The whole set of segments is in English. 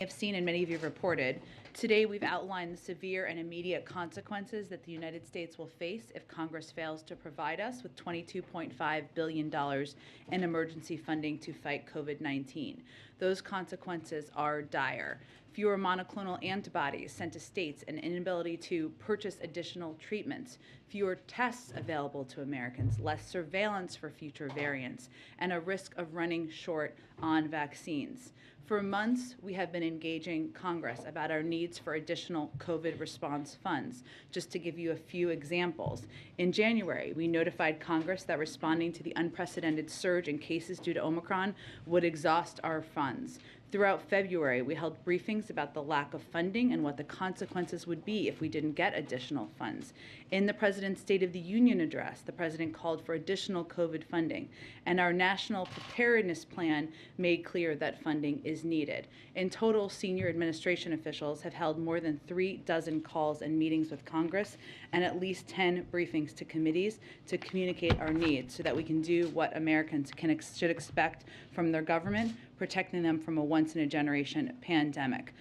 Have seen and many of you have reported, today we've outlined the severe and immediate consequences that the United States will face if Congress fails to provide us with $22.5 billion in emergency funding to fight COVID-19. Those consequences are dire. Fewer monoclonal antibodies sent to states, an inability to purchase additional treatments, fewer tests available to Americans, less surveillance for future variants, and a risk of running short on vaccines. For months, we have been engaging Congress about our needs for additional COVID response funds. Just to give you a few examples, in January, we notified Congress that responding to the unprecedented surge in cases due to Omicron would exhaust our funds. Throughout February, we held briefings about the lack of funding and what the consequences would be if we didn't get additional funds. In the President's State of the Union address, the President called for additional COVID funding, and our National Preparedness Plan made clear that funding is needed. In total, senior administration officials have held more than 36 calls and meetings with Congress and at least 10 briefings to committees to communicate our needs so that we can do what Americans should expect from their government, protecting them from a once-in-a-generation pandemic.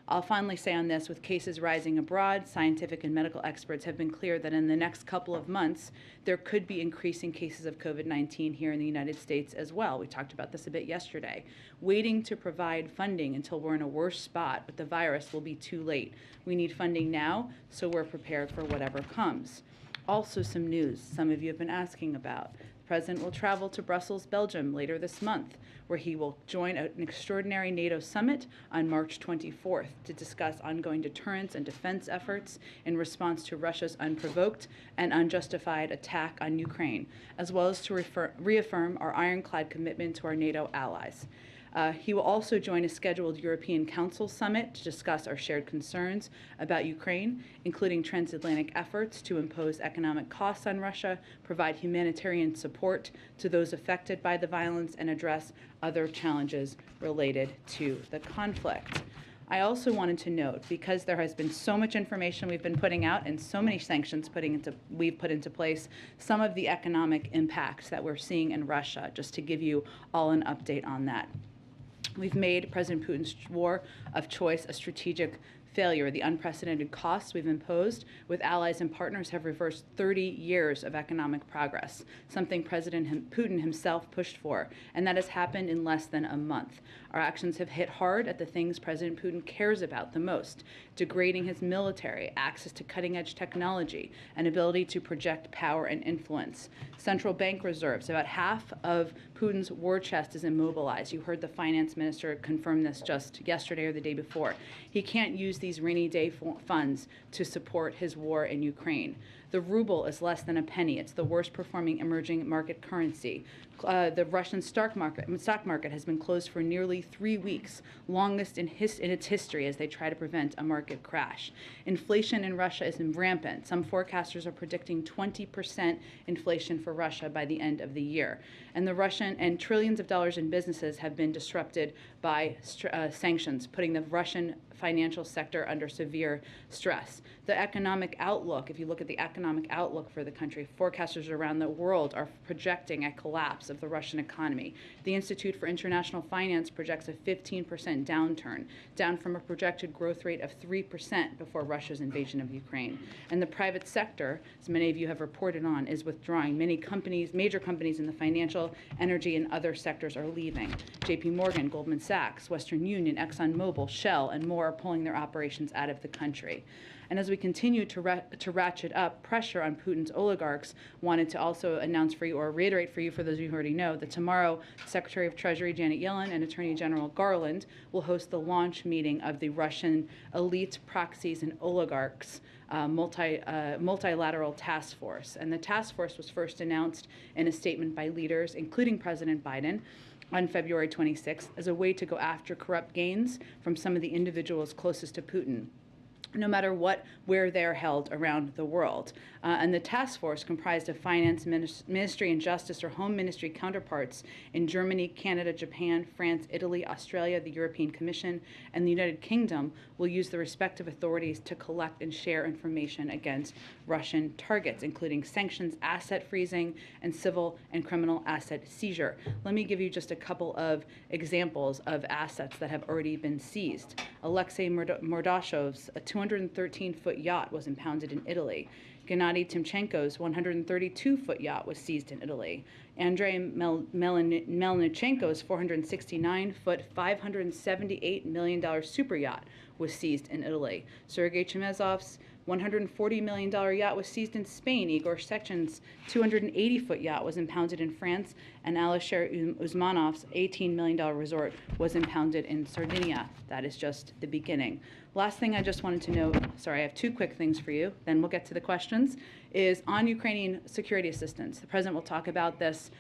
I'll finally say on this, with cases rising abroad, scientific and medical experts have been clear that in the next couple of months, there could be increasing cases of COVID-19 here in the United States as well. We talked about this a bit yesterday. Waiting to provide funding until we're in a worse spot with the virus will be too late. We need funding now, so we're prepared for whatever comes. Also, some news some of you have been asking about. The President will travel to Brussels, Belgium later this month, where he will join an extraordinary NATO summit on March 24th to discuss ongoing deterrence and defense efforts in response to Russia's unprovoked and unjustified attack on Ukraine, as well as to reaffirm our ironclad commitment to our NATO allies. He will also join a scheduled European Council summit to discuss our shared concerns about Ukraine, including transatlantic efforts to impose economic costs on Russia, provide humanitarian support to those affected by the violence, and address other challenges related to the conflict. I also wanted to note, because there has been so much information we've been putting out and so many sanctions we've put into place, some of the economic impacts that we're seeing in Russia, just to give you all an update on that. We've made President Putin's war of choice a strategic failure. The unprecedented costs we've imposed with allies and partners have reversed 30 years of economic progress, something President Putin himself pushed for, and that has happened in less than a month. Our actions have hit hard at the things President Putin cares about the most: degrading his military, access to cutting-edge technology, and ability to project power and influence. Central bank reserves, about half of Putin's war chest, is immobilized. You heard the finance minister confirm this just yesterday or the day before. He can't use these rainy day funds to support his war in Ukraine. The ruble is less than a penny. It's the worst performing emerging market currency. The Russian stock market has been closed for nearly 3 weeks, longest in its history, as they try to prevent a market crash. Inflation in Russia is rampant. Some forecasters are predicting 20% inflation for Russia by the end of the year. And trillions of dollars in businesses have been disrupted by sanctions, putting the Russian financial sector under severe stress. The economic outlook, if you look at the economic outlook for the country, forecasters around the world are projecting a collapse of the Russian economy. The Institute for International Finance projects a 15% downturn, down from a projected growth rate of 3% before Russia's invasion of Ukraine. And the private sector, as many of you have reported on, is withdrawing. Many companies, major companies in the financial, energy, and other sectors are leaving. JP Morgan, Goldman Sachs, Western Union, ExxonMobil, Shell, and more are pulling their operations out of the country. And as we continue to ratchet up pressure on Putin's oligarchs, wanted to also announce for you, or reiterate for you, for those of you who already know, that tomorrow Secretary of Treasury Janet Yellen and Attorney General Garland will host the launch meeting of the Russian elite proxies and oligarchs multilateral task force. And the task force was first announced in a statement by leaders, including President Biden, on February 26th, as a way to go after corrupt gains from some of the individuals closest to Putin. no matter where they're held around the world. And the task force, comprised of Finance Ministry and Justice or Home Ministry counterparts in Germany, Canada, Japan, France, Italy, Australia, the European Commission, and the United Kingdom, will use the respective authorities to collect and share information against Russian targets, including sanctions, asset freezing, and civil and criminal asset seizure. Let me give you just a couple of examples of assets that have already been seized. Alexei Mordashev's 213-foot yacht was impounded in Italy. Gennady Timchenko's 132-foot yacht was seized in Italy. Andrei Melnichenko's 469-foot, $578 million super yacht was seized in Italy. Sergei Chemezov's $140 million yacht was seized in Spain. Igor Sechen's 280-foot yacht was impounded in France, and Alisher Usmanov's $18 million resort was impounded in Sardinia. That is just the beginning. Last thing I just wanted to note, sorry, I have two quick things for you, then we'll get to the questions, is on Ukrainian security assistance. The President will talk about this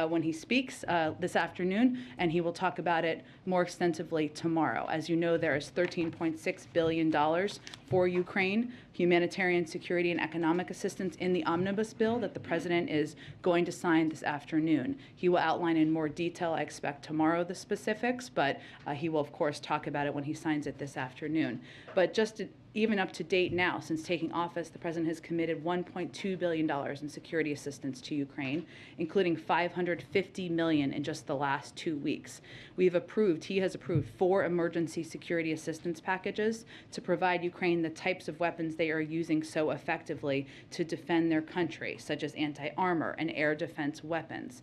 when he speaks this afternoon, and he will talk about it more extensively tomorrow. As you know, there is $13.6 billion for Ukraine, humanitarian, security, and economic assistance in the omnibus bill that the President is going to sign this afternoon. He will outline in more detail, I expect tomorrow, the specifics, but he will, of course, talk about it when he signs it this afternoon. But just even up to date now, since taking office, the President has committed $1.2 billion in security assistance to Ukraine, including $550 million in just the last 2 weeks. He has approved 4 emergency security assistance packages to provide Ukraine the types of weapons they are using so effectively to defend their country, such as anti-armor and air defense weapons.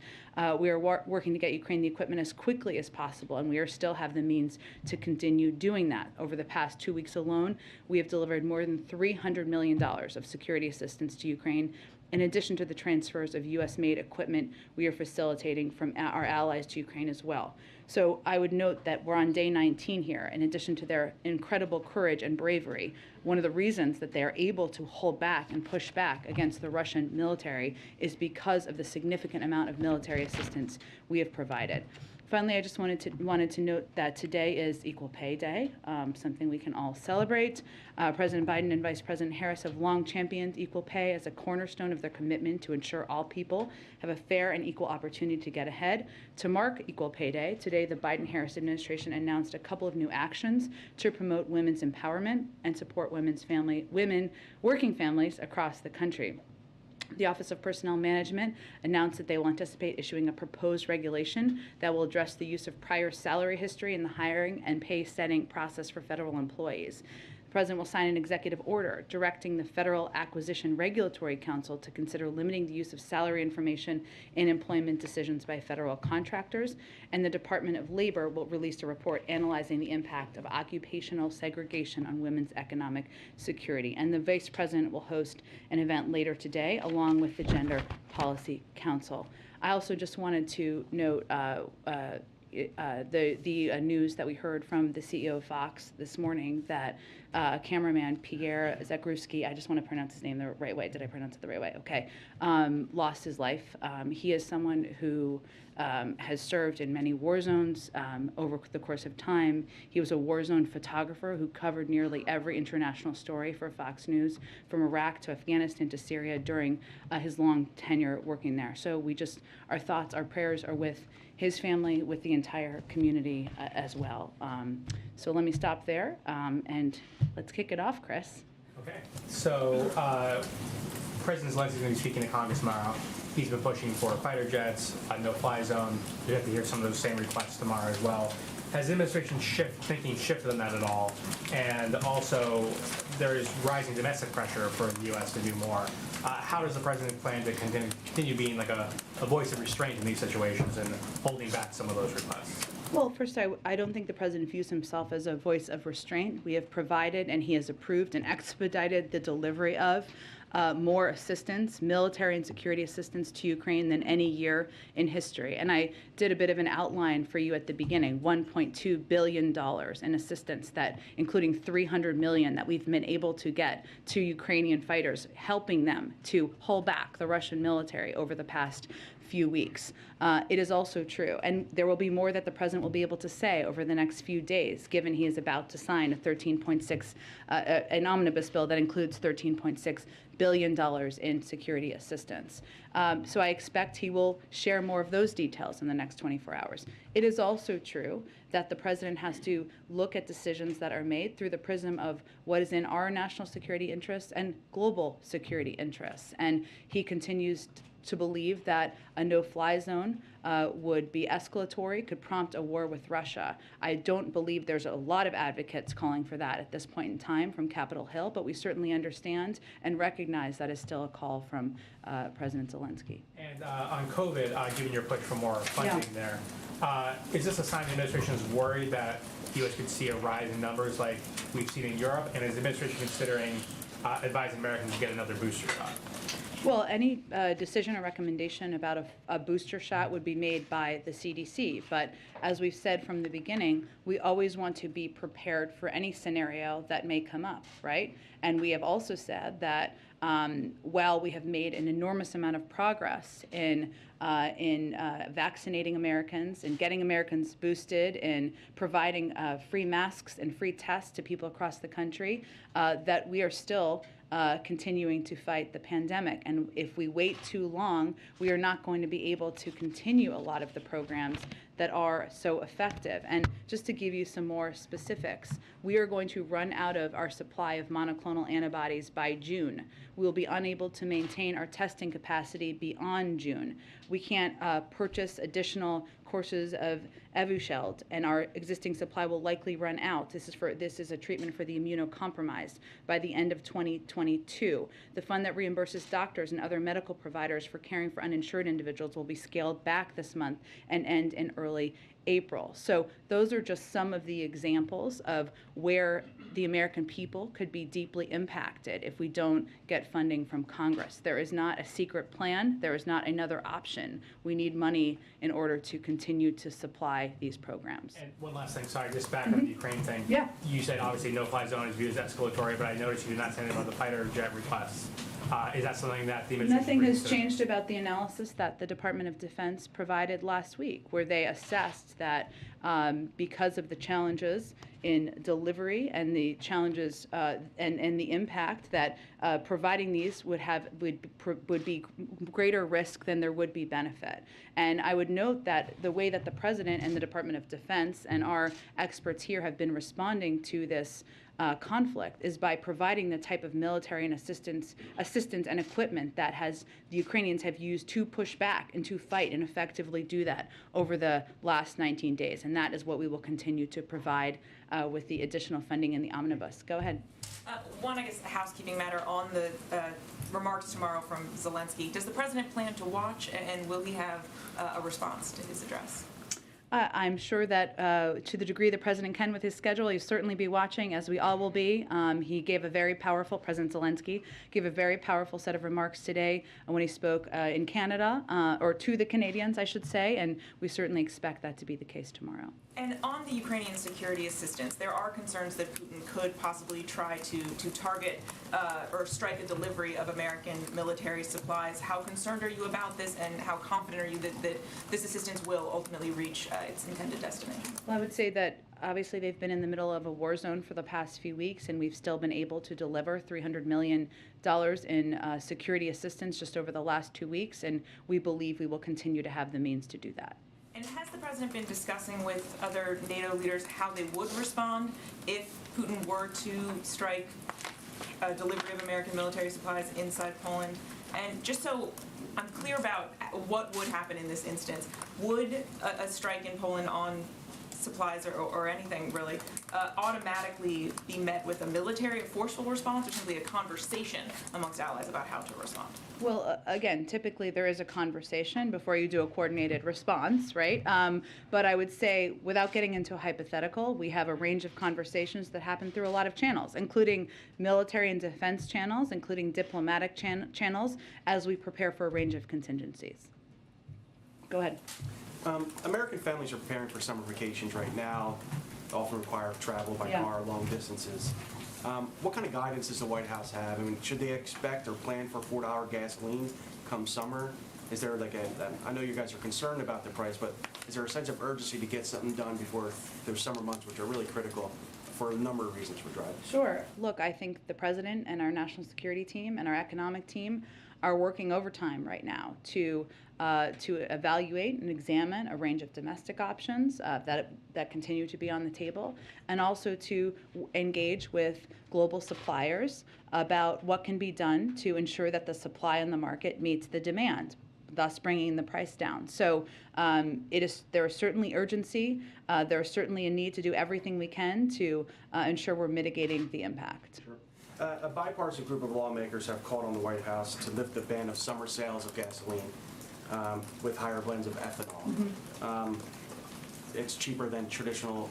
We are working to get Ukraine the equipment as quickly as possible, and we still have the means to continue doing that. Over the past 2 weeks alone, we have delivered more than $300 million of security assistance to Ukraine. In addition to the transfers of U.S.-made equipment we are facilitating from our allies to Ukraine as well. So I would note that we're on day 19 here. In addition to their incredible courage and bravery, one of the reasons that they are able to hold back and push back against the Russian military is because of the significant amount of military assistance we have provided. Finally, I just wanted to note that today is Equal Pay Day, something we can all celebrate. President Biden and Vice President Harris have long championed equal pay as a cornerstone of their commitment to ensure all people have a fair and equal opportunity to get ahead. To mark Equal Pay Day, today the Biden-Harris administration announced a couple of new actions to promote women's empowerment and support women working families across the country. The Office of Personnel Management announced that they will anticipate issuing a proposed regulation that will address the use of prior salary history in the hiring and pay setting process for federal employees. The President will sign an executive order directing the Federal Acquisition Regulatory Council to consider limiting the use of salary information in employment decisions by federal contractors, and the Department of Labor will release a report analyzing the impact of occupational segregation on women's economic security. And the Vice President will host an event later today along with the Gender Policy Council. I also just wanted to note the news that we heard from the CEO of Fox this morning that cameraman Pierre Zagruski, I just want to pronounce his name the right way. Did I pronounce it the right way? Okay. Lost his life. He is someone who has served in many war zones over the course of time. He was a war zone photographer who covered nearly every international story for Fox News, from Iraq to Afghanistan to Syria, during his long tenure working there. So our thoughts, our prayers are with his family, with the entire community as well. So let me stop there, and let's kick it off, Chris. Okay. So President Zelensky is going to be speaking to Congress tomorrow. He's been pushing for fighter jets, a no-fly zone. You have to hear some of those same requests tomorrow as well. Has the administration shifted on that at all? And also, there is rising domestic pressure for the U.S. to do more. How does the president plan to continue being like a voice of restraint in these situations and holding back some of those requests? Well, first, I don't think the president views himself as a voice of restraint. We have provided and he has approved and expedited the delivery of more assistance, military and security assistance to Ukraine than any year in history. And I did a bit of an outline for you at the beginning, $1.2 billion in assistance, that including $300 million that we've been able to get to Ukrainian fighters, helping them to hold back the Russian military over the past few weeks. It is also true, and there will be more that the president will be able to say over the next few days, given he is about to sign a 13.6, an omnibus bill that includes $13.6 billion in security assistance. So I expect he will share more of those details in the next 24 hours. It is also true that the president has to look at decisions that are made through the prism of what is in our national security interests and global security interests. And he continues to believe that a no-fly zone would be escalatory, could prompt a war with Russia. I don't believe there's a lot of advocates calling for that at this point in time from Capitol Hill, but we certainly understand and recognize that is still a call from President Zelensky. And on COVID, given your push for more funding there, is this a sign the administration is worried that the U.S. could see a rise in numbers like we've seen in Europe? And is the administration considering advising Americans to get another booster shot? Well, any decision or recommendation about a booster shot would be made by the CDC. But as we've said from the beginning, we always want to be prepared for any scenario that may come up, right? And we have also said that while we have made an enormous amount of progress in vaccinating Americans and getting Americans boosted and providing free masks and free tests to people across the country, that we are still continuing to fight the pandemic. And if we wait too long, we are not going to be able to continue a lot of the programs that are so effective. And just to give you some more specifics, we are going to run out of our supply of monoclonal antibodies by June. We will be unable to maintain our testing capacity beyond June. We can't purchase additional courses of Evusheld, and our existing supply will likely run out. This is a treatment for the immunocompromised by the end of 2022. The fund that reimburses doctors and other medical providers for caring for uninsured individuals will be scaled back this month and end in early April. So those are just some of the examples of where the American people could be deeply impacted if we don't get funding from Congress. There is not a secret plan. There is not another option. We need money in order to continue to supply these programs. And one last thing, sorry, just back on the Ukraine thing. Yeah. You said obviously no-fly zone is viewed as escalatory, but I noticed you did not say anything about the fighter jet requests. Is that something that the administration Nothing has brings to- changed about the analysis that the Department of Defense provided last week, where they assessed that because of the challenges in delivery and the challenges and the impact that providing these would be greater risk than there would be benefit. And I would note that the way that the President and the Department of Defense and our experts here have been responding to this conflict is by providing the type of military and assistance and equipment that the Ukrainians have used to push back and to fight and effectively do that over the last 19 days. And that is what we will continue to provide with the additional funding in the omnibus. Go ahead. One, I guess, a housekeeping matter on the remarks tomorrow from Zelensky. Does the president plan to watch, and will he have a response to his address? I'm sure that to the degree the president can with his schedule, he'll certainly be watching, as we all will be. He gave a very powerful, President Zelensky gave a very powerful set of remarks today when he spoke in Canada, or to the Canadians, I should say, and we certainly expect that to be the case tomorrow. And on the Ukrainian security assistance, there are concerns that Putin could possibly try to target or strike a delivery of American military supplies. How concerned are you about this, and how confident are you that this assistance will ultimately reach its intended destination? Well, I would say that obviously they've been in the middle of a war zone for the past few weeks, and we've still been able to deliver $300 million in security assistance just over the last 2 weeks, and we believe we will continue to have the means to do that. And has the president been discussing with other NATO leaders how they would respond if Putin were to strike a delivery of American military supplies inside Poland? And just so I'm clear about what would happen in this instance, would a strike in Poland on supplies or anything really automatically be met with a forceful response, or simply a conversation amongst allies about how to respond? Well, again, typically there is a conversation before you do a coordinated response, right? But I would say, without getting into a hypothetical, we have a range of conversations that happen through a lot of channels, including military and defense channels, including diplomatic channels, as we prepare for a range of contingencies. Go ahead. American families are preparing for summer vacations right now. They often require travel by car long distances. What kind of guidance does the White House have? I mean, should they expect or plan for $4 gasoline come summer? Is there like I know you guys are concerned about the price, but is there a sense of urgency to get something done before those summer months, which are really critical for a number of reasons for drivers? Sure. Look, I think the president and our national security team and our economic team are working overtime right now to evaluate and examine a range of domestic options that continue to be on the table, and also to engage with global suppliers about what can be done to ensure that the supply in the market meets the demand, thus bringing the price down. So there is certainly urgency. There is certainly a need to do everything we can to ensure we're mitigating the impact. Sure. A bipartisan group of lawmakers have called on the White House to lift the ban of summer sales of gasoline with higher blends of ethanol. Mm-hmm. It's cheaper than traditional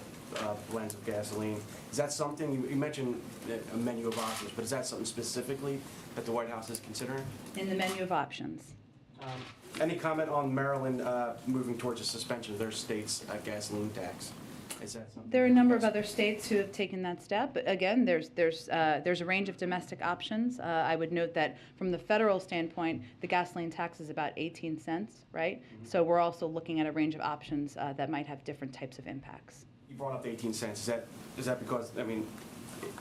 blends of gasoline. Is that something, you mentioned a menu of options, but is that something specifically that the White House is considering? In the menu of options. Any comment on Maryland moving towards a suspension of their state's gasoline tax? Is that something? There are a number of other states who have taken that step. But again, there's a range of domestic options. I would note that from the federal standpoint, the gasoline tax is about 18 cents, right? Mm-hmm. So we're also looking at a range of options that might have different types of impacts. You brought up the 18 cents. Is that because, I mean,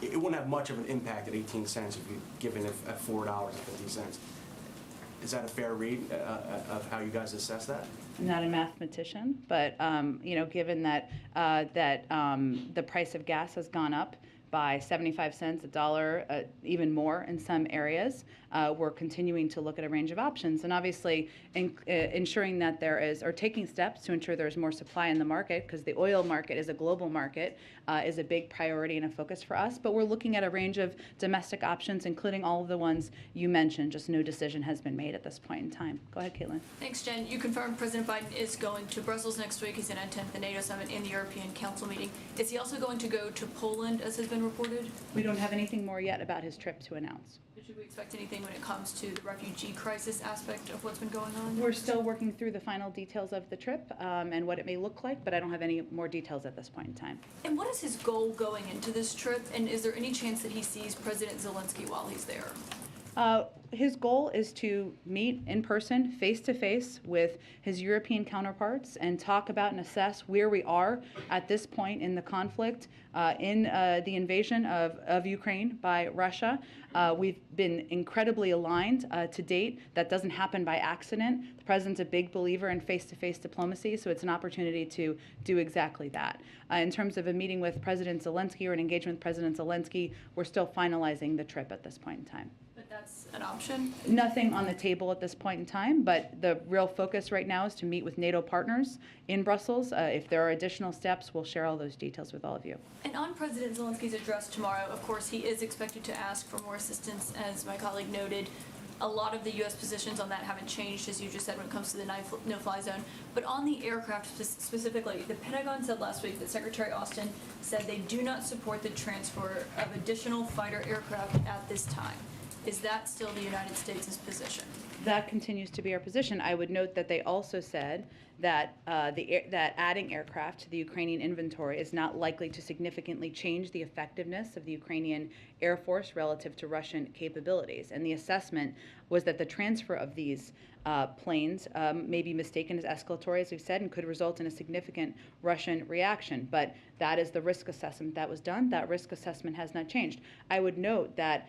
it wouldn't have much of an impact at 18 cents if you given it at $4.50. Is that a fair read of how you guys assess that? I'm not a mathematician, but given that the price of gas has gone up by 75 cents, $1, even more in some areas, we're continuing to look at a range of options, and obviously ensuring that there is, or taking steps to ensure there's more supply in the market, because the oil market is a global market, is a big priority and a focus for us. But we're looking at a range of domestic options, including all of the ones you mentioned. Just no decision has been made at this point in time. Go ahead, Caitlin. Thanks, Jen. You confirmed President Biden is going to Brussels next week. He's going to attend the NATO summit and the European Council meeting. Is he also going to go to Poland, as has been reported? We don't have anything more yet about his trip to announce. Should we expect anything when it comes to the refugee crisis aspect of what's been going on? We're still working through the final details of the trip and what it may look like, but I don't have any more details at this point in time. And what is his goal going into this trip? And is there any chance that he sees President Zelensky while he's there? His goal is to meet in person, face-to-face, with his European counterparts and talk about and assess where we are at this point in the conflict, in the invasion of Ukraine by Russia. We've been incredibly aligned to date. That doesn't happen by accident. The president's a big believer in face-to-face diplomacy, so it's an opportunity to do exactly that. In terms of a meeting with President Zelensky or an engagement with President Zelensky, we're still finalizing the trip at this point in time. That's an option? Nothing on the table at this point in time, but the real focus right now is to meet with NATO partners in Brussels. If there are additional steps, we'll share all those details with all of you. And on President Zelensky's address tomorrow, of course, he is expected to ask for more assistance, as my colleague noted. A lot of the U.S. positions on that haven't changed, as you just said, when it comes to the no-fly zone. But on the aircraft specifically, the Pentagon said last week that Secretary Austin said they do not support the transfer of additional fighter aircraft at this time. Is that still the United States' position? That continues to be our position. I would note that they also said that that adding aircraft to the Ukrainian inventory is not likely to significantly change the effectiveness of the Ukrainian Air Force relative to Russian capabilities. And the assessment was that the transfer of these planes may be mistaken as escalatory, as we've said, and could result in a significant Russian reaction. But that is the risk assessment that was done. That risk assessment has not changed. I would note that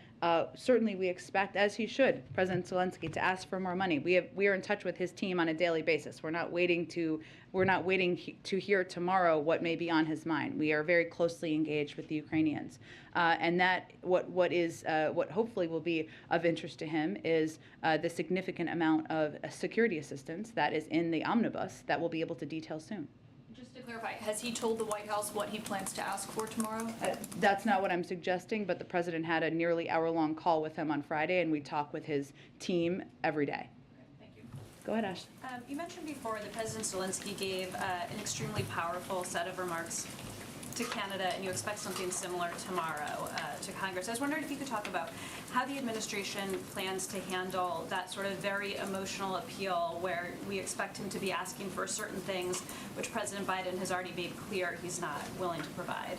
certainly we expect, as he should, President Zelensky, to ask for more money. We are in touch with his team on a daily basis. We're not waiting to hear tomorrow what may be on his mind. We are very closely engaged with the Ukrainians, and that what hopefully will be of interest to him is the significant amount of security assistance that is in the omnibus that we'll be able to detail soon. Just to clarify, has he told the White House what he plans to ask for tomorrow? That's not what I'm suggesting, but the president had a nearly hour-long call with him on Friday, and we talk with his team every day. Thank you. Go ahead, Ash. You mentioned before that President Zelensky gave an extremely powerful set of remarks to Canada, and you expect something similar tomorrow to Congress. I was wondering if you could talk about how the administration plans to handle that sort of very emotional appeal where we expect him to be asking for certain things which President Biden has already made clear he's not willing to provide.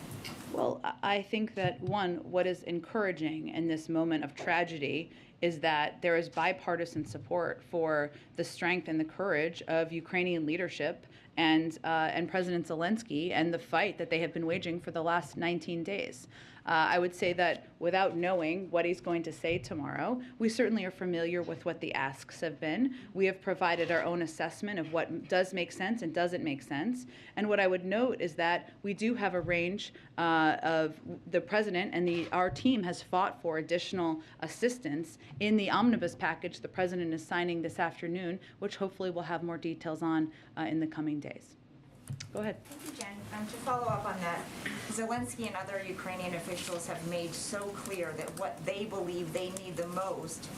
Well, I think that one, what is encouraging in this moment of tragedy is that there is bipartisan support for the strength and the courage of Ukrainian leadership and President Zelensky and the fight that they have been waging for the last 19 days. I would say that without knowing what he's going to say tomorrow, we certainly are familiar with what the asks have been. We have provided our own assessment of what does make sense and doesn't make sense. And what I would note is that we do have a range of the president and our team has fought for additional assistance in the omnibus package the president is signing this afternoon, which hopefully we'll have more details on in the coming days. Go ahead. Thank you, Jen. To follow up on that, Zelensky and other Ukrainian officials have made so clear that what they believe they need the most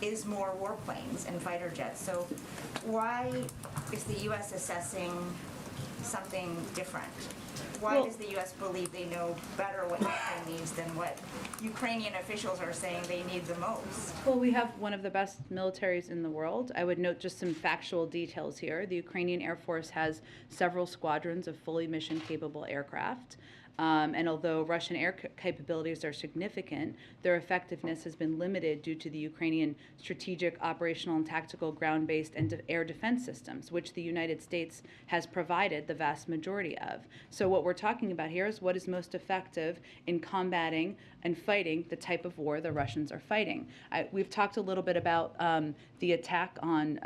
is more warplanes and fighter jets. So why is the U.S. assessing something different? Why Well- does the U.S. believe they know better what Ukraine needs than what Ukrainian officials are saying they need the most? Well, we have one of the best militaries in the world. I would note just some factual details here. The Ukrainian Air Force has several squadrons of fully mission-capable aircraft. And although Russian air capabilities are significant, their effectiveness has been limited due to the Ukrainian strategic, operational, and tactical ground-based and air defense systems, which the United States has provided the vast majority of. So what we're talking about here is what is most effective in combating and fighting the type of war the Russians are fighting. We've talked a little bit about the attack on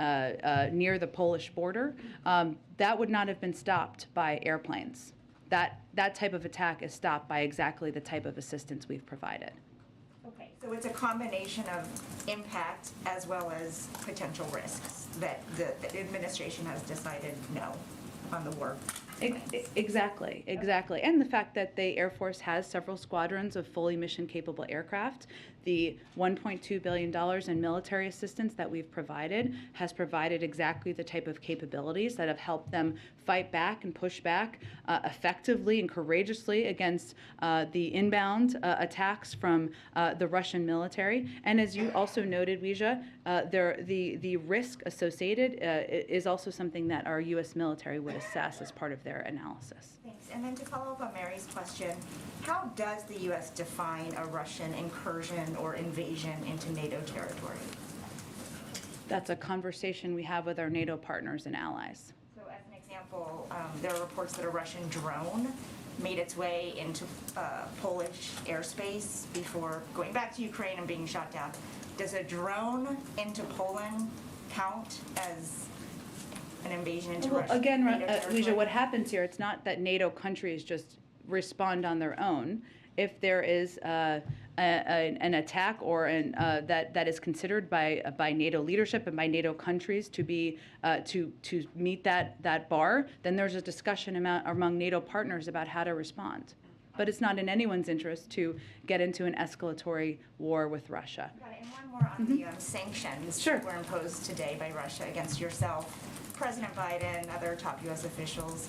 near the Polish border. That would not have been stopped by airplanes. That type of attack is stopped by exactly the type of assistance we've provided. Okay, so it's a combination of impact as well as potential risks that the administration has decided no on the war. Exactly. And the fact that the Air Force has several squadrons of fully mission-capable aircraft, the $1.2 billion in military assistance that we've provided has provided exactly the type of capabilities that have helped them fight back and push back effectively and courageously against the inbound attacks from the Russian military. And as you also noted, Weijia, the risk associated is also something that our U.S. military would assess as part of their analysis. Thanks. And then to follow up on Mary's question, how does the U.S. define a Russian incursion or invasion into NATO territory? That's a conversation we have with our NATO partners and allies. So as an example, there are reports that a Russian drone made its way into Polish airspace before going back to Ukraine and being shot down. Does a drone into Poland count as an invasion into Well, Russia? again, NATO territory? Weijia, what happens here, it's not that NATO countries just respond on their own. If there is an attack or that is considered by NATO leadership and by NATO countries to be to meet that bar, then there's a discussion among NATO partners about how to respond. But it's not in anyone's interest to get into an escalatory war with Russia. Got it. And one more on the sanctions Sure. that were imposed today by Russia against yourself, President Biden, other top U.S. officials.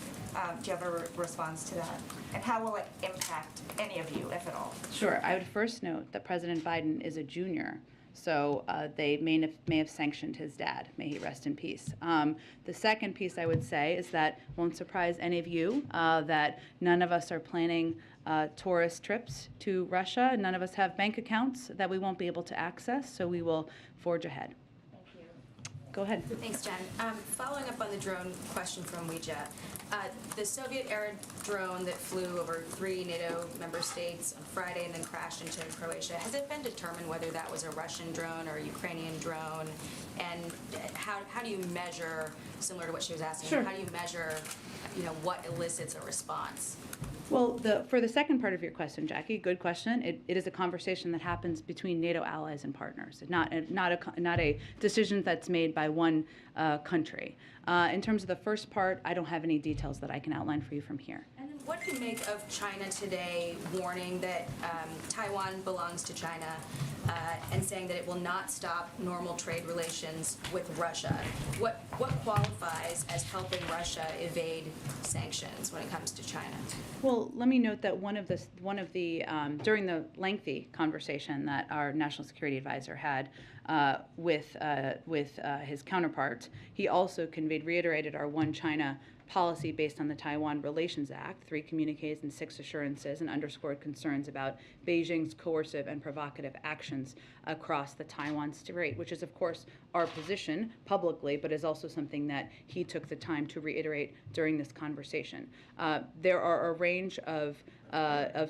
Do you have a response to that? And how will it impact any of you, if at all? Sure. I would first note that President Biden is a junior, so they may have sanctioned his dad. May he rest in peace. The second piece I would say is that won't surprise any of you that none of us are planning tourist trips to Russia. None of us have bank accounts that we won't be able to access, so we will forge ahead. Thank you. Go ahead. Thanks, Jen. Following up on the drone question from Weijia, the Soviet-era drone that flew over 3 NATO member states on Friday and then crashed into Croatia, has it been determined whether that was a Russian drone or a Ukrainian drone? And how do you measure, similar to what she was asking, Sure. how do you measure, what elicits a response? Well, for the second part of your question, Jackie, good question. It is a conversation that happens between NATO allies and partners, not a decision that's made by one country. In terms of the first part, I don't have any details that I can outline for you from here. And then what do you make of China today warning that Taiwan belongs to China and saying that it will not stop normal trade relations with Russia? What qualifies as helping Russia evade sanctions when it comes to China? Well, let me note that one of the during the lengthy conversation that our national security advisor had with his counterpart, he also reiterated our one China policy based on the Taiwan Relations Act, 3 communiques and 6 assurances, and underscored concerns about Beijing's coercive and provocative actions across the Taiwan Strait, which is, of course, our position publicly, but is also something that he took the time to reiterate during this conversation. There are a range of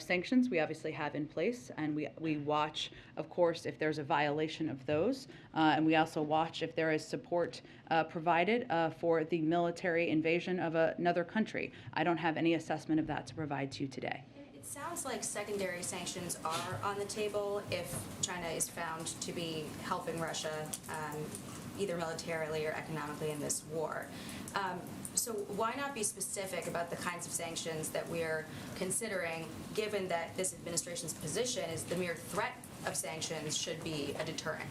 sanctions we obviously have in place, and we watch, of course, if there's a violation of those, and we also watch if there is support provided for the military invasion of another country. I don't have any assessment of that to provide to you today. It sounds like secondary sanctions are on the table if China is found to be helping Russia either militarily or economically in this war. So why not be specific about the kinds of sanctions that we're considering, given that this administration's position is the mere threat of sanctions should be a deterrent?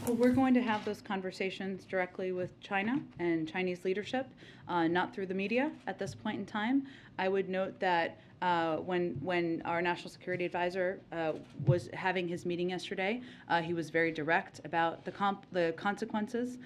Well, we're going to have those conversations directly with China and Chinese leadership, not through the media at this point in time. I would note that when our national security advisor was having his meeting yesterday, he was very direct about the consequences.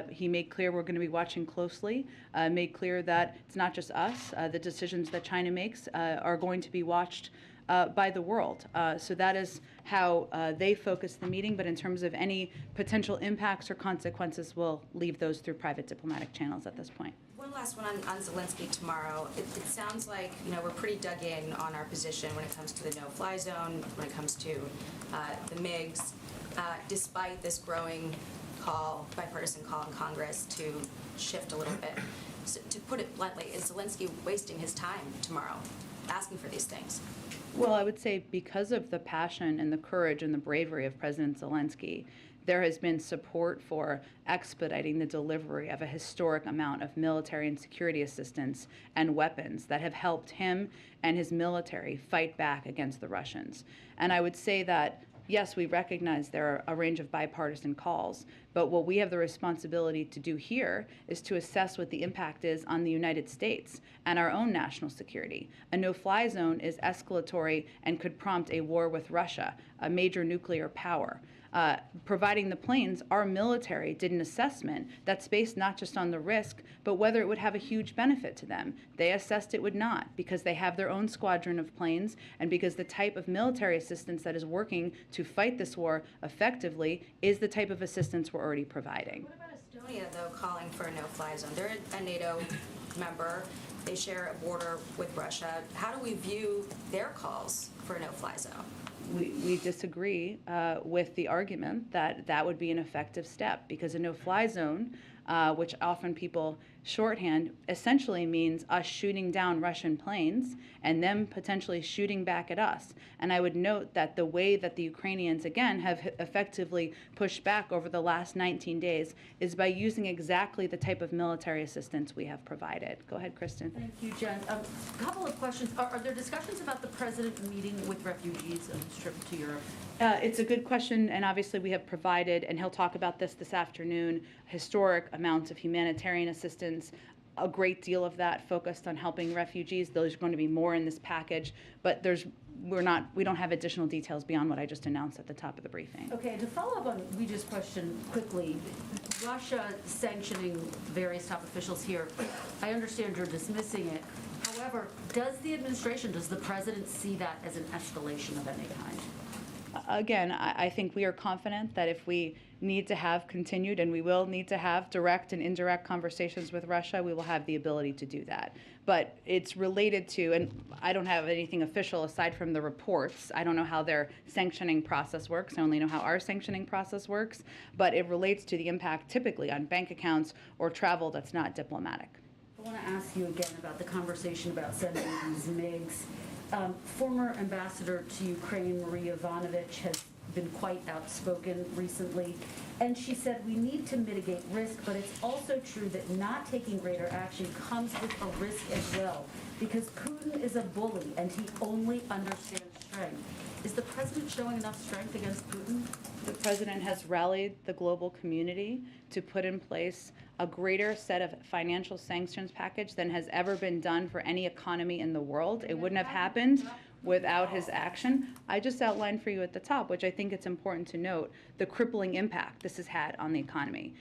He made clear we're going to be watching closely, made clear that it's not just us. The decisions that China makes are going to be watched by the world. So that is how they focus the meeting, but in terms of any potential impacts or consequences, we'll leave those through private diplomatic channels at this point. One last one on Zelensky tomorrow. It sounds like, we're pretty dug in on our position when it comes to the no-fly zone, when it comes to the MiGs, despite this growing bipartisan call in Congress to shift a little bit. So, to put it bluntly, is Zelensky wasting his time tomorrow asking for these things? Well, I would say because of the passion and the courage and the bravery of President Zelensky, there has been support for expediting the delivery of a historic amount of military and security assistance and weapons that have helped him and his military fight back against the Russians. And I would say that, yes, we recognize there are a range of bipartisan calls, but what we have the responsibility to do here is to assess what the impact is on the United States and our own national security. A no-fly zone is escalatory and could prompt a war with Russia, a major nuclear power. Providing the planes, our military did an assessment that's based not just on the risk, but whether it would have a huge benefit to them. They assessed it would not, because they have their own squadron of planes, and because the type of military assistance that is working to fight this war effectively is the type of assistance we're already providing. What about Estonia, though, calling for a no-fly zone? They're a NATO member. They share a border with Russia. How do we view their calls for a no-fly zone? We disagree with the argument that that would be an effective step, because a no-fly zone, which often people shorthand, essentially means us shooting down Russian planes and them potentially shooting back at us. And I would note that the way that the Ukrainians, again, have effectively pushed back over the last 19 days is by using exactly the type of military assistance we have provided. Go ahead, Kristen. Thank you, Jen. A couple of questions. Are there discussions about the president meeting with refugees on his trip to Europe? It's a good question, and obviously we have provided, and he'll talk about this afternoon, historic amounts of humanitarian assistance, a great deal of that focused on helping refugees. Those are going to be more in this package, but we don't have additional details beyond what I just announced at the top of the briefing. Okay, to follow up on Ouija's question quickly, Russia sanctioning various top officials here, I understand you're dismissing it. However, does the president see that as an escalation of any kind? Again, I think we are confident that if we need to have continued, and we will need to have direct and indirect conversations with Russia, we will have the ability to do that. But it's related to, and I don't have anything official aside from the reports. I don't know how their sanctioning process works. I only know how our sanctioning process works. But it relates to the impact typically on bank accounts or travel that's not diplomatic. I want to ask you again about the conversation about sending these MiGs. Former ambassador to Ukraine, Maria Ivanovich, has been quite outspoken recently, and she said we need to mitigate risk, but it's also true that not taking greater action comes with a risk as well, because Putin is a bully and he only understands strength. Is the president showing enough strength against Putin? The president has rallied the global community to put in place a greater set of financial sanctions package than has ever been done for any economy in the world. It wouldn't have happened without his action. I just outlined for you at the top, which I think it's important to note, the crippling impact this has had on the economy.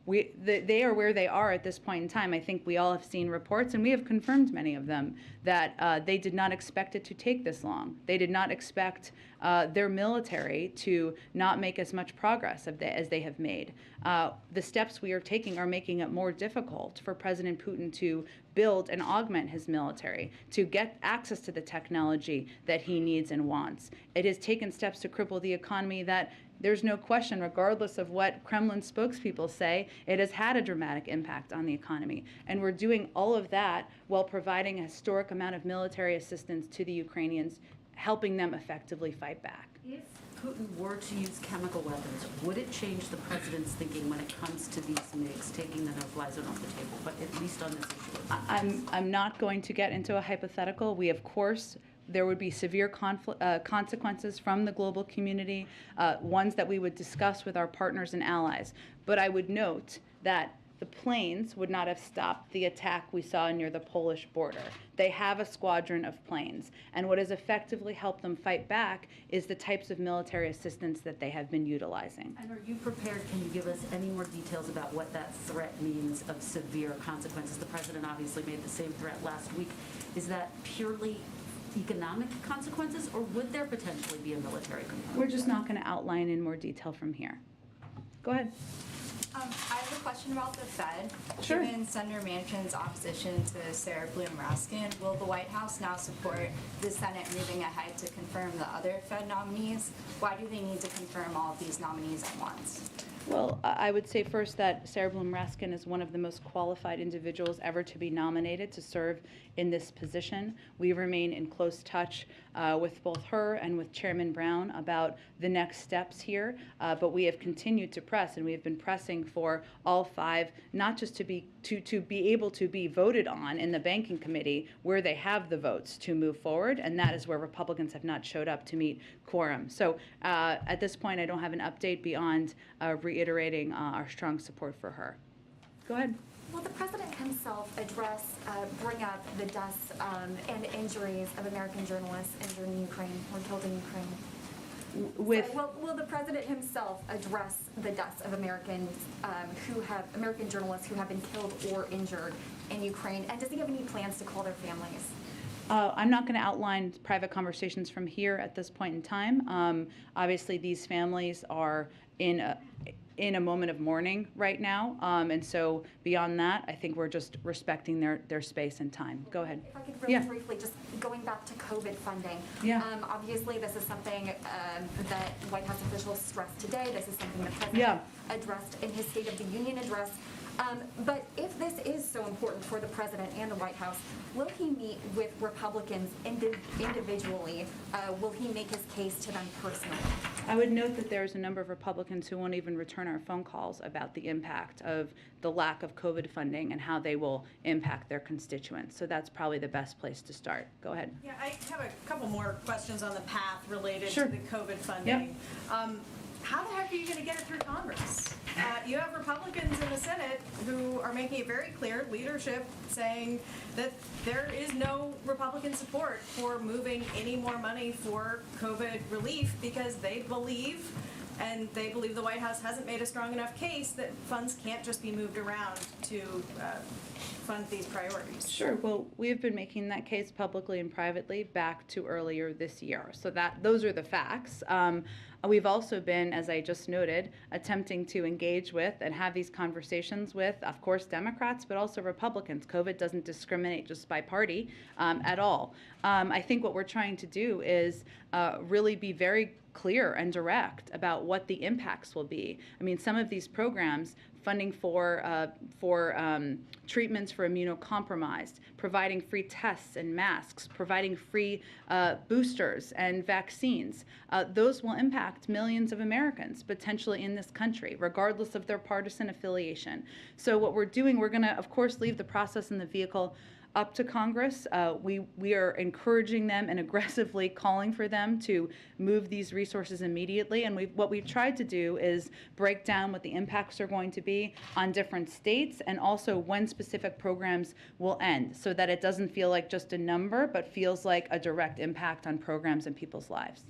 They are where they are at this point in time. I think we all have seen reports, and we have confirmed many of them, that they did not expect it to take this long. They did not expect their military to not make as much progress as they have made. The steps we are taking are making it more difficult for President Putin to build and augment his military, to get access to the technology that he needs and wants. It has taken steps to cripple the economy that there's no question, regardless of what Kremlin spokespeople say, it has had a dramatic impact on the economy. And we're doing all of that while providing a historic amount of military assistance to the Ukrainians, helping them effectively fight back. If Putin were to use chemical weapons, would it change the president's thinking when it comes to these MiGs, taking the no-fly zone off the table, but at least on this issue? I'm not going to get into a hypothetical. We, of course, there would be severe consequences from the global community, ones that we would discuss with our partners and allies. But I would note that the planes would not have stopped the attack we saw near the Polish border. They have a squadron of planes, and what has effectively helped them fight back is the types of military assistance that they have been utilizing. And are you prepared, can you give us any more details about what that threat means of severe consequences? The president obviously made the same threat last week. Is that purely economic consequences, or would there potentially be a military component? We're just not going to outline in more detail from here. Go ahead. I have a question about the Fed. Sure. Given Senator Manchin's opposition to Sarah Bloom Raskin, will the White House now support the Senate moving ahead to confirm the other Fed nominees? Why do they need to confirm all of these nominees at once? Well, I would say first that Sarah Bloom Raskin is one of the most qualified individuals ever to be nominated to serve in this position. We remain in close touch with both her and with Chairman Brown about the next steps here, but we have continued to press, and we have been pressing for all five, not just to be able to be voted on in the banking committee where they have the votes to move forward, and that is where Republicans have not showed up to meet quorum. So at this point, I don't have an update beyond reiterating our strong support for her. Go ahead. Will the president himself bring up the deaths and injuries of American journalists injured in Ukraine or killed in Ukraine? Will the president himself address the deaths of American journalists who have been killed or injured in Ukraine? And does he have any plans to call their families? I'm not going to outline private conversations from here at this point in time. Obviously, these families are in a moment of mourning right now, and so beyond that, I think we're just respecting their space and time. Go ahead. If I could really briefly, just going back to COVID funding. Yeah. Obviously, this is something that White House officials stressed today. This is something the president addressed in his State of the Union address. But if this is so important for the president and the White House, will he meet with Republicans individually? Will he make his case to them personally? I would note that there's a number of Republicans who won't even return our phone calls about the impact of the lack of COVID funding and how they will impact their constituents. So that's probably the best place to start. Go ahead. Yeah, I have a couple more questions on the path related Sure. to the COVID funding. How the heck are you going to get it through Congress? You have Republicans in the Senate who are making it very clear, leadership saying that there is no Republican support for moving any more money for COVID relief because they believe the White House hasn't made a strong enough case that funds can't just be moved around to fund these priorities. Sure. Well, we have been making that case publicly and privately back to earlier this year. So those are the facts. We've also been, as I just noted, attempting to engage with and have these conversations with, of course, Democrats, but also Republicans. COVID doesn't discriminate just by party at all. I think what we're trying to do is really be very clear and direct about what the impacts will be. I mean, some of these programs, funding for treatments for immunocompromised, providing free tests and masks, providing free boosters and vaccines, those will impact millions of Americans potentially in this country, regardless of their partisan affiliation. So what we're doing, we're going to, of course, leave the process and the vehicle up to Congress. We are encouraging them and aggressively calling for them to move these resources immediately. And what we've tried to do is break down what the impacts are going to be on different states and also when specific programs will end so that it doesn't feel like just a number, but feels like a direct impact on programs and people's lives.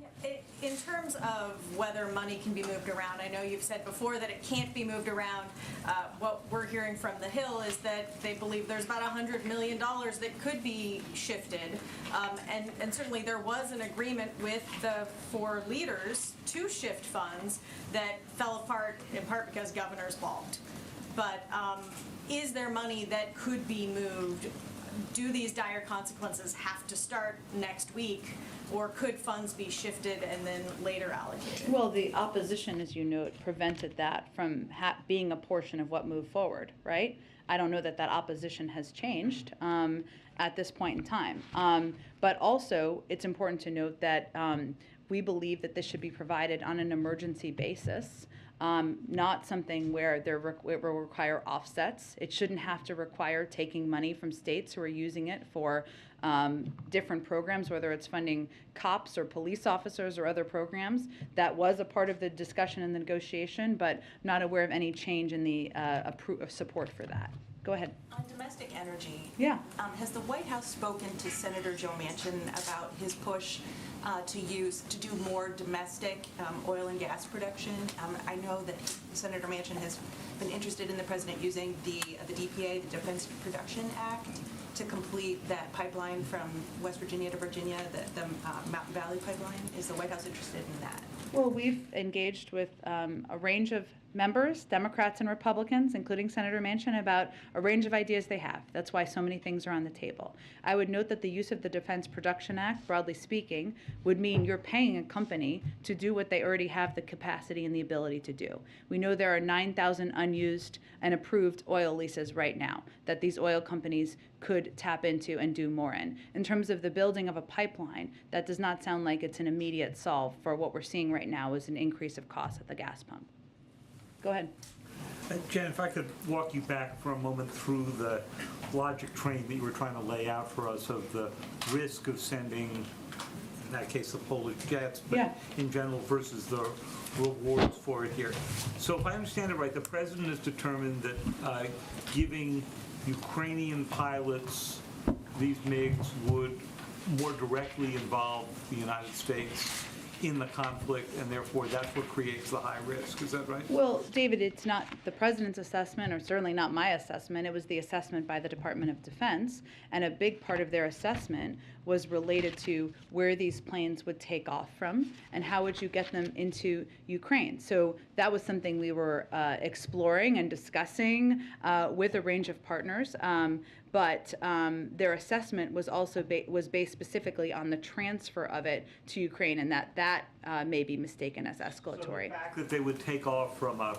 in terms of whether money can be moved around, I know you've said before that it can't be moved around. What we're hearing from the Hill is that they believe there's about $100 million that could be shifted. And certainly there was an agreement with the four leaders to shift funds that fell apart in part because governors balked. But is there money that could be moved? Do these dire consequences have to start next week, or could funds be shifted and then later allocated? Well, the opposition, as you note, prevented that from being a portion of what moved forward, right? I don't know that that opposition has changed at this point in time. But also, it's important to note that we believe that this should be provided on an emergency basis. Not something where it will require offsets. It shouldn't have to require taking money from states who are using it for different programs, whether it's funding cops or police officers or other programs. That was a part of the discussion and the negotiation, but not aware of any change in the support for that. Go ahead. On domestic energy, Yeah. Has the White House spoken to Senator Joe Manchin about his push to do more domestic oil and gas production? I know that Senator Manchin has been interested in the president using the DPA, the Defense Production Act, to complete that pipeline from West Virginia to Virginia, the Mountain Valley pipeline. Is the White House interested in that? Well, we've engaged with a range of members, Democrats and Republicans, including Senator Manchin, about a range of ideas they have. That's why so many things are on the table. I would note that the use of the Defense Production Act, broadly speaking, would mean you're paying a company to do what they already have the capacity and the ability to do. We know there are 9,000 unused and approved oil leases right now that these oil companies could tap into and do more in. In terms of the building of a pipeline, that does not sound like it's an immediate solve for what we're seeing right now is an increase of cost at the gas pump. Go ahead. Jen, if I could walk you back for a moment through the logic train that you were trying to lay out for us of the risk of sending, in that case, the Polish jets, but Yeah. in general versus the rewards for it here. So if I understand it right, the president has determined that giving Ukrainian pilots these MiGs would more directly involve the United States in the conflict, and therefore that's what creates the high risk. Is that right? Well, David, it's not the president's assessment, or certainly not my assessment. It was the assessment by the Department of Defense, and a big part of their assessment was related to where these planes would take off from and how would you get them into Ukraine. So that was something we were exploring and discussing with a range of partners. But their assessment was also based specifically on the transfer of it to Ukraine, and that may be mistaken as escalatory. So the fact that they would take off from a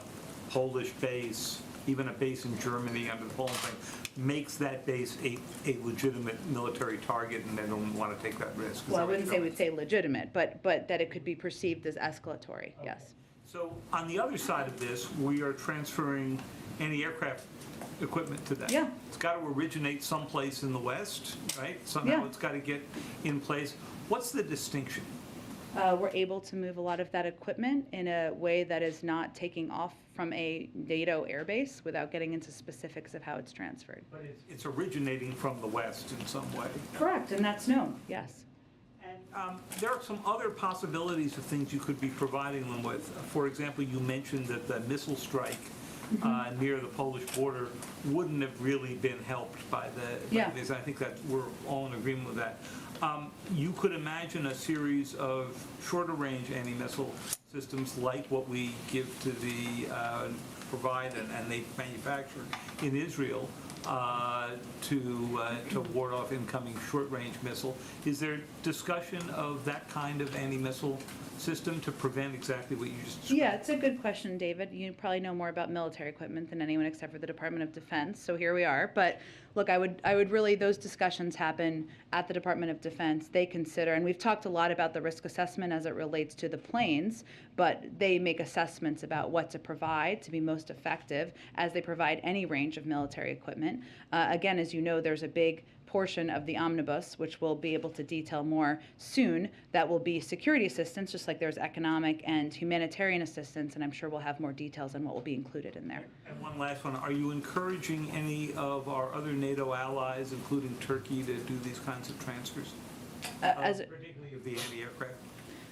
Polish base, even a base in Germany under the Poland thing, makes that base a legitimate military target, and they don't want to take that risk. Well, I wouldn't say we'd say legitimate, but that it could be perceived as escalatory, yes. So on the other side of this, we are transferring anti-aircraft equipment to that. Yeah. It's got to originate someplace in the West, right? Somehow Yeah. it's got to get in place. What's the distinction? We're able to move a lot of that equipment in a way that is not taking off from a NATO airbase without getting into specifics of how it's transferred. But it's originating from the West in some way. Correct, and that's known, yes. And there are some other possibilities of things you could be providing them with. For example, you mentioned that the missile strike near the Polish border wouldn't have really been helped by this. I think that we're all in agreement with that. You could imagine a series of shorter range anti-missile systems like what we give to the provide and they manufacture in Israel to ward off incoming short-range missile. Is there discussion of that kind of anti-missile system to prevent exactly what you just described? Yeah, it's a good question, David. You probably know more about military equipment than anyone except for the Department of Defense, so here we are. But look, I would really, those discussions happen at the Department of Defense. They consider, and we've talked a lot about the risk assessment as it relates to the planes, but they make assessments about what to provide to be most effective as they provide any range of military equipment. Again, as you know, there's a big portion of the omnibus, which we'll be able to detail more soon, that will be security assistance, just like there's economic and humanitarian assistance, and I'm sure we'll have more details on what will be included in there. And one last one. Are you encouraging any of our other NATO allies, including Turkey, to do these kinds of transfers? As Particularly of the anti-aircraft?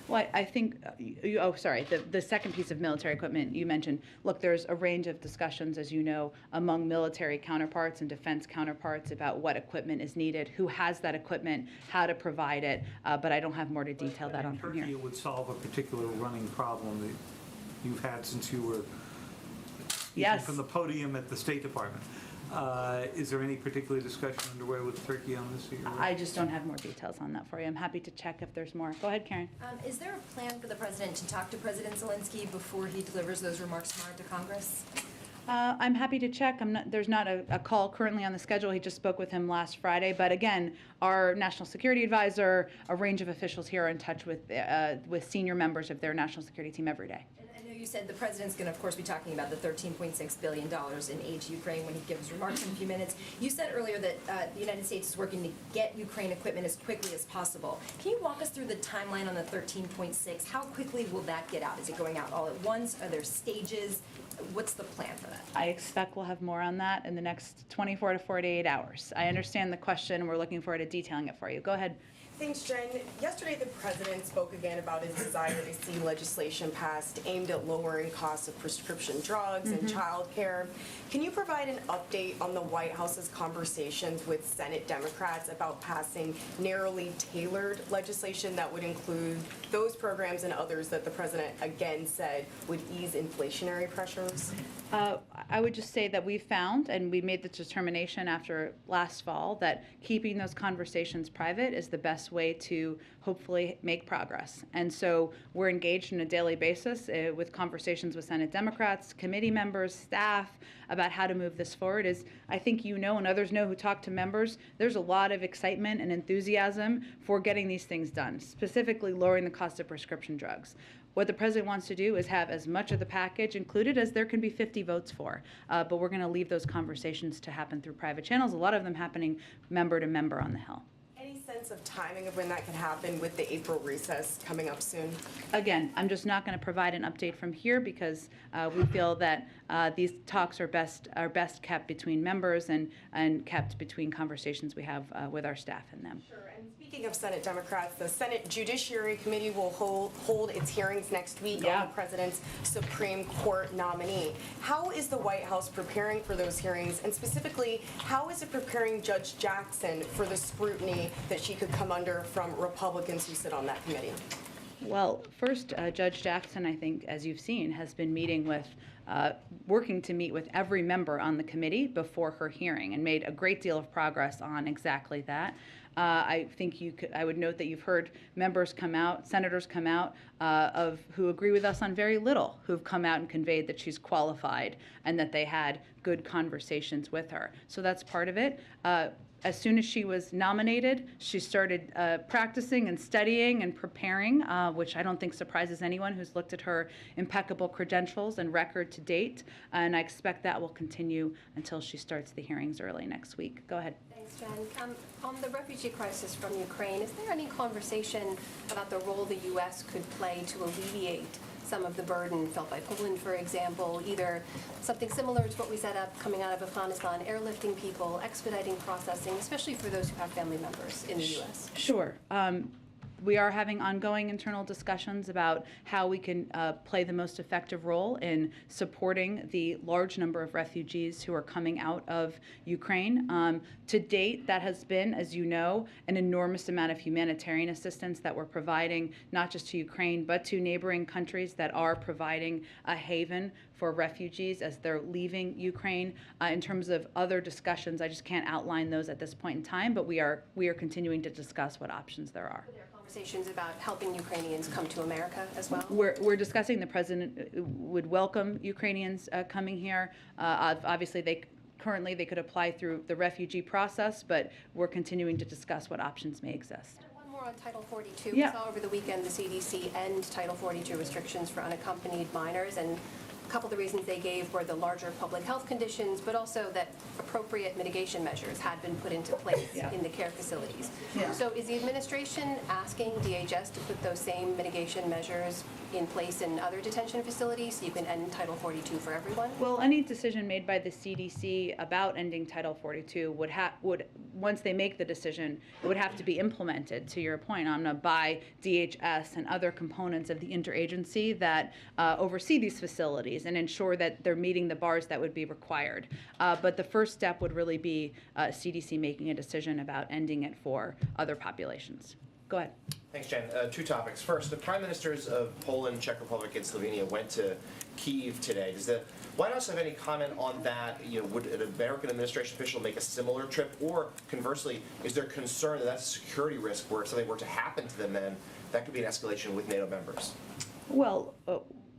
Well, I think, the second piece of military equipment you mentioned, look, there's a range of discussions, as you know, among military counterparts and defense counterparts about what equipment is needed, who has that equipment, how to provide it, but I don't have more to detail that on from here. Turkey, it would solve a particular running problem that you've had since you were Yes. from the podium at the State Department. Is there any particular discussion underway with Turkey on this? I just don't have more details on that for you. I'm happy to check if there's more. Go ahead, Karen. Is there a plan for the president to talk to President Zelensky before he delivers those remarks tomorrow to Congress? I'm happy to check. There's not a call currently on the schedule. He just spoke with him last Friday. But again, our national security advisor, a range of officials here are in touch with senior members of their national security team every day. I know you said the president's going to, of course, be talking about the $13.6 billion in aid to Ukraine when he gives remarks in a few minutes. You said earlier that the United States is working to get Ukraine equipment as quickly as possible. Can you walk us through the timeline on the 13.6? How quickly will that get out? Is it going out all at once? Are there stages? What's the plan for that? I expect we'll have more on that in the next 24 to 48 hours. I understand the question. We're looking forward to detailing it for you. Go ahead. Thanks, Jen. Yesterday, the president spoke again about his desire to see legislation passed aimed at lowering costs of prescription drugs and child care. Can you provide an update on the White House's conversations with Senate Democrats about passing narrowly tailored legislation that would include those programs and others that the president again said would ease inflationary pressures? I would just say that we found, and we made the determination after last fall, that keeping those conversations private is the best way to hopefully make progress. And so we're engaged on a daily basis with conversations with Senate Democrats, committee members, staff, about how to move this forward. As I think you know and others know who talk to members, there's a lot of excitement and enthusiasm for getting these things done, specifically lowering the cost of prescription drugs. What the president wants to do is have as much of the package included as there can be 50 votes for. But we're going to leave those conversations to happen through private channels, a lot of them happening member to member on the Hill. Any sense of timing of when that can happen with the April recess coming up soon? Again, I'm just not going to provide an update from here because we feel that these talks are best kept between members and kept between conversations we have with our staff and them. Sure. And speaking of Senate Democrats, the Senate Judiciary Committee will hold its hearings next week on the president's Supreme Court nominee. How is the White House preparing for those hearings, and specifically, how is it preparing Judge Jackson for the scrutiny that she could come under from Republicans who sit on that committee? Well, first, Judge Jackson, I think, as you've seen, has been meeting with, working to meet with every member on the committee before her hearing and made a great deal of progress on exactly that. I think I would note that you've heard members come out, senators come out who agree with us on very little, who've come out and conveyed that she's qualified and that they had good conversations with her. So that's part of it. As soon as she was nominated, she started practicing and studying and preparing, which I don't think surprises anyone who's looked at her impeccable credentials and record to date. And I expect that will continue until she starts the hearings early next week. Go ahead. Thanks, Jen. On the refugee crisis from Ukraine, is there any conversation about the role the U.S. could play to alleviate some of the burden felt by Poland, for example, either something similar to what we set up coming out of Afghanistan, airlifting people, expediting processing, especially for those who have family members in the U.S.? Sure. We are having ongoing internal discussions about how we can play the most effective role in supporting the large number of refugees who are coming out of Ukraine. To date, that has been, as you know, an enormous amount of humanitarian assistance that we're providing, not just to Ukraine, but to neighboring countries that are providing a haven for refugees as they're leaving Ukraine. In terms of other discussions, I just can't outline those at this point in time, but we are continuing to discuss what options there are. Conversations about helping Ukrainians come to America as well? We're discussing the president would welcome Ukrainians coming here. Obviously, currently they could apply through the refugee process, but we're continuing to discuss what options may exist. One more on Title 42. Yeah. We saw over the weekend the CDC end Title 42 restrictions for unaccompanied minors, and a couple of the reasons they gave were the larger public health conditions, but also that appropriate mitigation measures had been put into place in the care facilities. Yeah. So is the administration asking DHS to put those same mitigation measures in place in other detention facilities so you can end Title 42 for everyone? Well, any decision made by the CDC about ending Title 42 would once they make the decision, it would have to be implemented, to your point, Amna, by DHS and other components of the interagency that oversee these facilities and ensure that they're meeting the bars that would be required. But the first step would really be CDC making a decision about ending it for other populations. Go ahead. Thanks, Jen. Two topics. First, the prime ministers of Poland, Czech Republic, and Slovenia went to Kyiv today. Does the White House have any comment on that? Would an American administration official make a similar trip? Or conversely, is there concern that that's a security risk where if something were to happen to them, then that could be an escalation with NATO members? Well,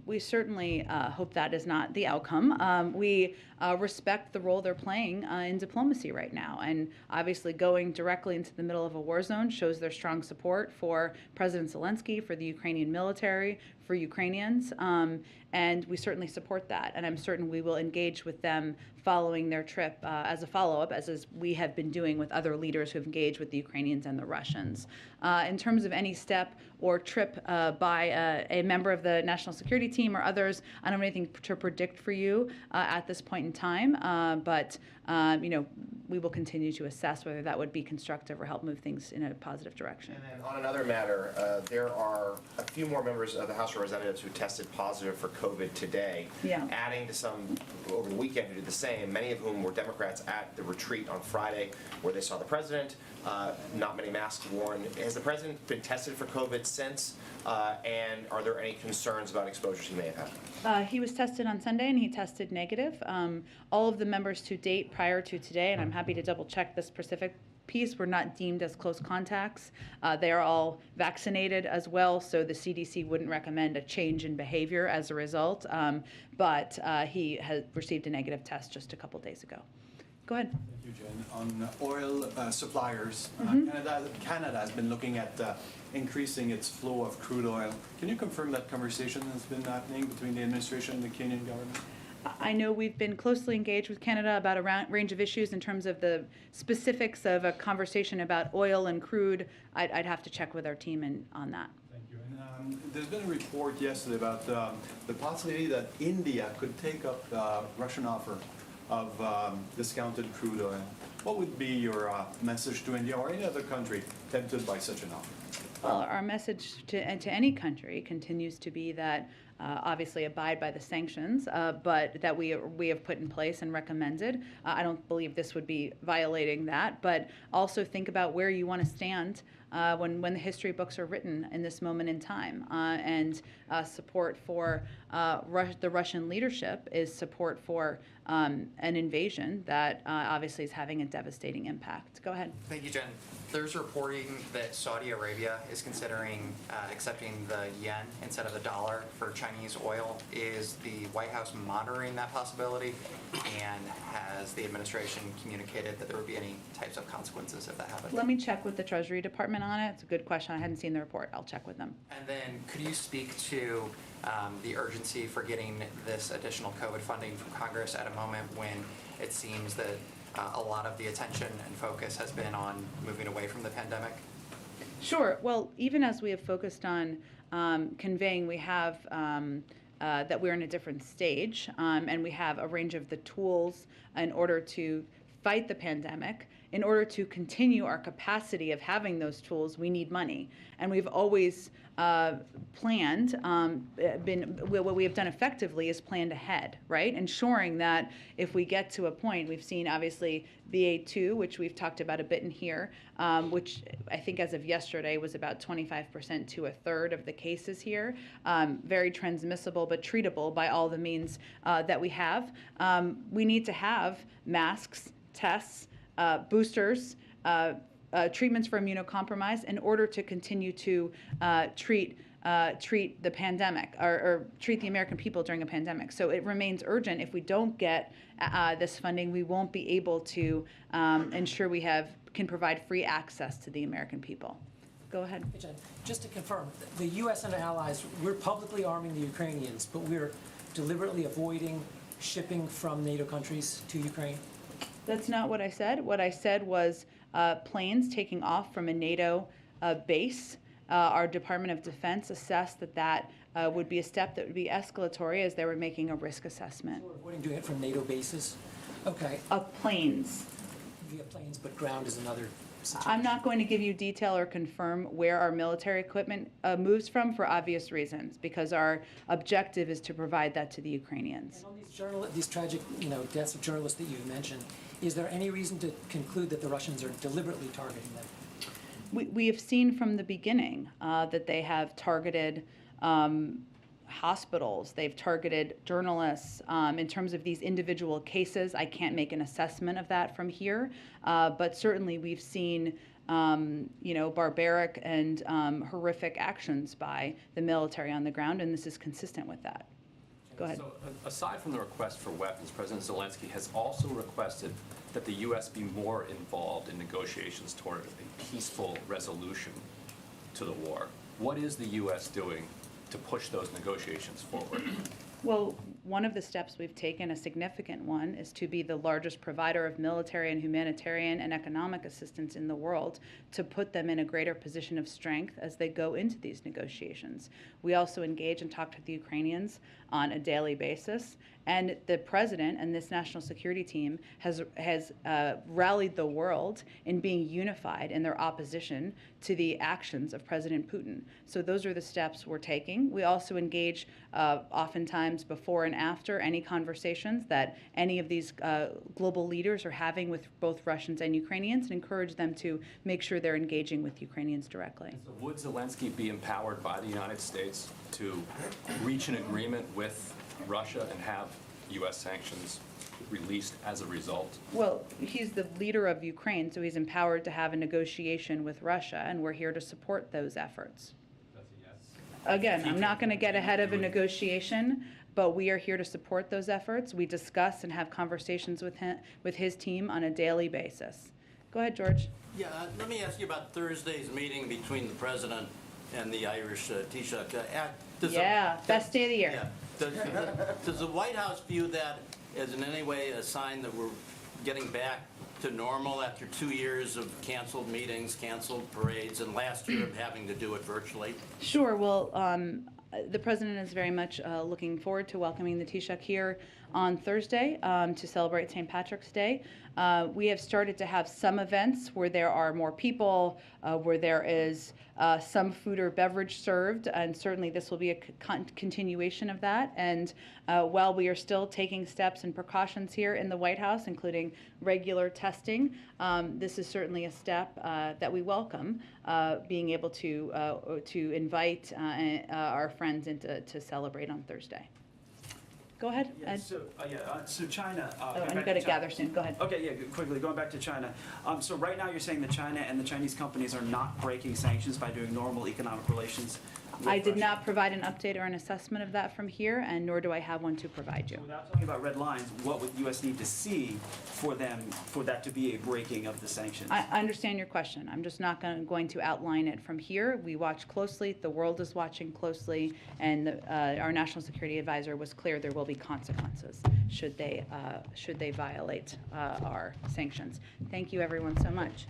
we certainly hope that is not the outcome. We respect the role they're playing in diplomacy right now. And obviously going directly into the middle of a war zone shows their strong support for President Zelensky, for the Ukrainian military, for Ukrainians. And we certainly support that. And I'm certain we will engage with them following their trip as a follow-up, as we have been doing with other leaders who have engaged with the Ukrainians and the Russians. In terms of any step or trip by a member of the national security team or others, I don't have anything to predict for you at this point in time, but we will continue to assess whether that would be constructive or help move things in a positive direction. And then on another matter, there are a few more members of the House of Representatives who tested positive for COVID today, adding to some over the weekend who did the same, many of whom were Democrats at the retreat on Friday where they saw the president. Not many masks worn. Has the president been tested for COVID since? And are there any concerns about exposures he may have had? He was tested on Sunday and he tested negative. All of the members to date prior to today, and I'm happy to double check this specific piece, were not deemed as close contacts. They are all vaccinated as well, so the CDC wouldn't recommend a change in behavior as a result. But he has received a negative test just a couple days ago. Go ahead. Thank you, Jen. On oil suppliers, Canada has been looking at increasing its flow of crude oil. Can you confirm that conversation has been happening between the administration and the Kenyan government? I know we've been closely engaged with Canada about a range of issues in terms of the specifics of a conversation about oil and crude. I'd have to check with our team on that. Thank you. And there's been a report yesterday about the possibility that India could take up the Russian offer of discounted crude oil. What would be your message to India or any other country tempted by such an offer? Well, our message to any country continues to be that obviously abide by the sanctions, but that we have put in place and recommended. I don't believe this would be violating that, but also think about where you want to stand when the history books are written in this moment in time. And support for the Russian leadership is support for an invasion that obviously is having a devastating impact. Go ahead. Thank you, Jen. There's reporting that Saudi Arabia is considering accepting the yen instead of the dollar for Chinese oil. Is the White House monitoring that possibility? And has the administration communicated that there would be any types of consequences if that happened? Let me check with the Treasury Department on it. It's a good question. I hadn't seen the report. I'll check with them. And then could you speak to the urgency for getting this additional COVID funding from Congress at a moment when it seems that a lot of the attention and focus has been on moving away from the pandemic? Sure. Well, even as we have focused on conveying, we have that we're in a different stage, and we have a range of the tools in order to fight the pandemic. In order to continue our capacity of having those tools, we need money. And we've always planned, what we have done effectively is planned ahead, right? Ensuring that if we get to a point, we've seen obviously BA2, which we've talked about a bit in here, which I think as of yesterday was about 25% to a third of the cases here. Very transmissible but treatable by all the means that we have. We need to have masks, tests, boosters, treatments for immunocompromised in order to continue to treat the pandemic or treat the American people during a pandemic. So it remains urgent. If we don't get this funding, we won't be able to ensure we can provide free access to the American people. Go ahead. Hey, Jen, just to confirm, the U.S. and allies, we're publicly arming the Ukrainians, but we're deliberately avoiding shipping from NATO countries to Ukraine? That's not what I said. What I said was planes taking off from a NATO base. Our Department of Defense assessed that would be a step that would be escalatory as they were making a risk assessment. We're avoiding doing it from NATO bases? Okay, Of planes. via planes, but ground is another situation. I'm not going to give you detail or confirm where our military equipment moves from for obvious reasons, because our objective is to provide that to the Ukrainians. And on these tragic, deaths of journalists that you've mentioned, is there any reason to conclude that the Russians are deliberately targeting them? We have seen from the beginning that they have targeted hospitals, they've targeted journalists. In terms of these individual cases, I can't make an assessment of that from here, but certainly we've seen barbaric and horrific actions by the military on the ground, and this is consistent with that. Go ahead. So, aside from the request for weapons, President Zelensky has also requested that the U.S. be more involved in negotiations toward a peaceful resolution to the war. What is the U.S. doing to push those negotiations forward? Well, one of the steps we've taken, a significant one, is to be the largest provider of military and humanitarian and economic assistance in the world, to put them in a greater position of strength as they go into these negotiations. We also engage and talk to the Ukrainians on a daily basis, and the president and this national security team has rallied the world in being unified in their opposition to the actions of President Putin. So those are the steps we're taking. We also engage oftentimes before and after any conversations that any of these global leaders are having with both Russians and Ukrainians, and encourage them to make sure they're engaging with Ukrainians directly. So would Zelensky be empowered by the United States to reach an agreement with Russia and have U.S. sanctions released as a result? Well, he's the leader of Ukraine, so he's empowered to have a negotiation with Russia, and we're here to support those efforts. That's a yes. Again, I'm not going to get ahead of a negotiation, but we are here to support those efforts. We discuss and have conversations with his team on a daily basis. Go ahead, George. Yeah, let me ask you about Thursday's meeting between the president and the Irish Taoiseach. Best day of the year. Yeah. Does the White House view that as in any way a sign that we're getting back to normal after 2 years of canceled meetings, canceled parades, and last year of having to do it virtually? Sure. Well, the president is very much looking forward to welcoming the Taoiseach here on Thursday to celebrate St. Patrick's Day. We have started to have some events where there are more people, where there is some food or beverage served, and certainly this will be a continuation of that. And while we are still taking steps and precautions here in the White House, including regular testing, this is certainly a step that we welcome, being able to invite our friends in to celebrate on Thursday. Go ahead, Ed. So China. And go to gather soon. Go ahead. Okay, yeah, quickly, going back to China. So right now you're saying that China and the Chinese companies are not breaking sanctions by doing normal economic relations with I did Russia. not provide an update or an assessment of that from here, and nor do I have one to provide you. So without talking about red lines, what would the U.S. need to see for that to be a breaking of the sanctions? I understand your question. I'm just not going to outline it from here. We watch closely. The world is watching closely, and our national security advisor was clear there will be consequences should they violate our sanctions. Thank you, everyone, so much.